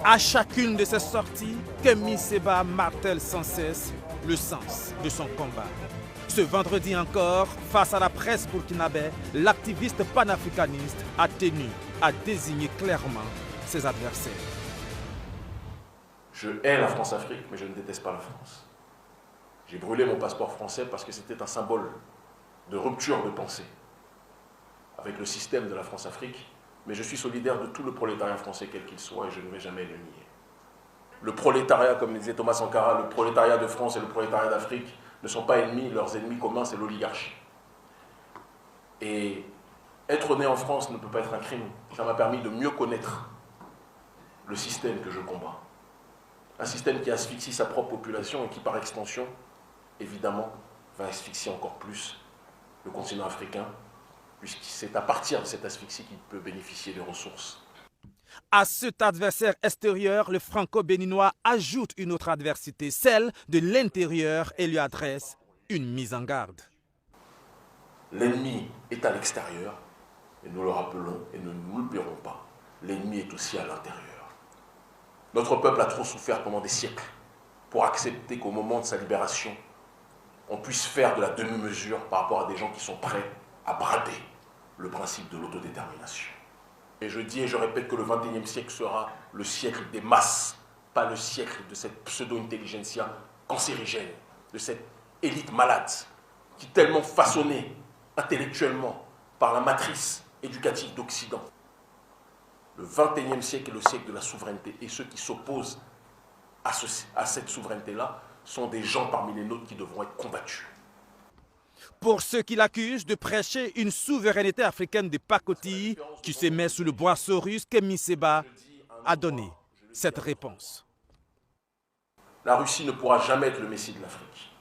À chacune de ses sorties, Kémy Séba martèle sans cesse le sens de son combat. Ce vendredi encore, face à la presse burkinabé, l'activiste panafricaniste a tenu à désigner clairement ses adversaires. Je hais la France-Afrique, mais je ne déteste pas la France. J'ai brûlé mon passeport français parce que c'était un symbole de rupture de pensée avec le système de la France-Afrique, mais je suis solidaire de tout le prolétariat français, quel qu'il soit, et je ne vais jamais le nier. Le prolétariat, comme disait Thomas Sankara, le prolétariat de France et le prolétariat d'Afrique ne sont pas ennemis, leurs ennemis communs, c'est l'oligarchie. Et être né en France ne peut pas être un crime. Ça m'a permis de mieux connaître le système que je combats. Un système qui asphyxie sa propre population et qui, par extension, évidemment, va asphyxier encore plus le continent africain, puisque c'est à partir de cette asphyxie qu'il peut bénéficier des ressources. À cet adversaire extérieur, le franco-béninois ajoute une autre adversité, celle de l'intérieur, et lui adresse une mise en garde. L'ennemi est à l'extérieur, et nous le rappelons et nous ne l'oublierons pas. L'ennemi est aussi à l'intérieur. Notre peuple a trop souffert pendant des siècles pour accepter qu'au moment de sa libération, on puisse faire de la demi-mesure par rapport à des gens qui sont prêts à brader le principe de l'autodétermination. Et je dis et je répète que le XXIe siècle sera le siècle des masses, pas le siècle de cette pseudo-intelligentsia cancérigène, de cette élite malade qui est tellement façonnée intellectuellement par la matrice éducative d'Occident. Le XXIe siècle est le siècle de la souveraineté, et ceux qui s'opposent à cette souveraineté-là sont des gens parmi les nôtres qui devront être combattus. Pour ceux qui l'accusent de prêcher une souveraineté africaine de pacotille qui se met sous le boisseau russe, Kémy Séba a donné cette réponse. La Russie ne pourra jamais être le messie de l'Afrique.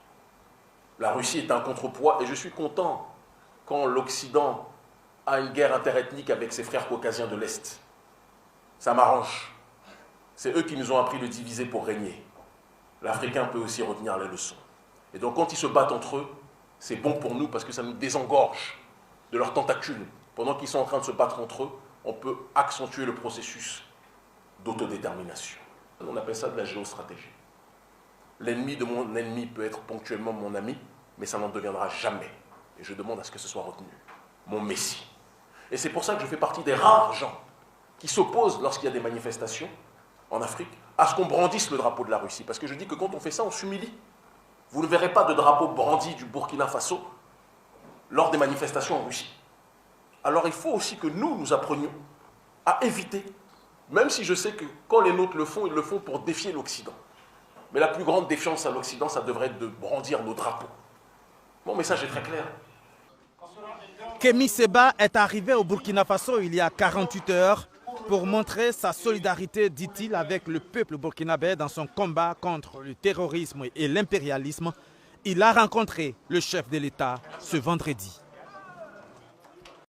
La Russie est un contrepoids, et je suis content quand l'Occident a une guerre interethnique avec ses frères caucasiens de l'Est. Ça m'arrange. C'est eux qui nous ont appris de diviser pour régner. L'Africain peut aussi retenir les leçons. Et donc quand ils se battent entre eux, c'est bon pour nous parce que ça nous désengorge de leurs tentacules. Pendant qu'ils sont en train de se battre entre eux, on peut accentuer le processus d'autodétermination. On appelle ça de la géostratégie. L'ennemi de mon ennemi peut être ponctuellement mon ami, mais ça n'en deviendra jamais. Et je demande à ce que ce soit retenu. Mon messie. Et c'est pour ça que je fais partie des rares gens qui s'opposent, lorsqu'il y a des manifestations en Afrique, à ce qu'on brandisse le drapeau de la Russie. Parce que je dis que quand on fait ça, on s'humilie. Vous ne verrez pas de drapeau brandi du Burkina Faso lors des manifestations en Russie. Alors il faut aussi que nous apprenions à éviter, même si je sais que quand les nôtres le font, ils le font pour défier l'Occident. Mais la plus grande défiance à l'Occident, ça devrait être de brandir nos drapeaux. Mon message est très clair. Kémy Séba est arrivé au Burkina Faso il y a 48 heures pour montrer sa solidarité, dit-il, avec le peuple burkinabé dans son combat contre le terrorisme et l'impérialisme. Il a rencontré le chef de l'État ce vendredi.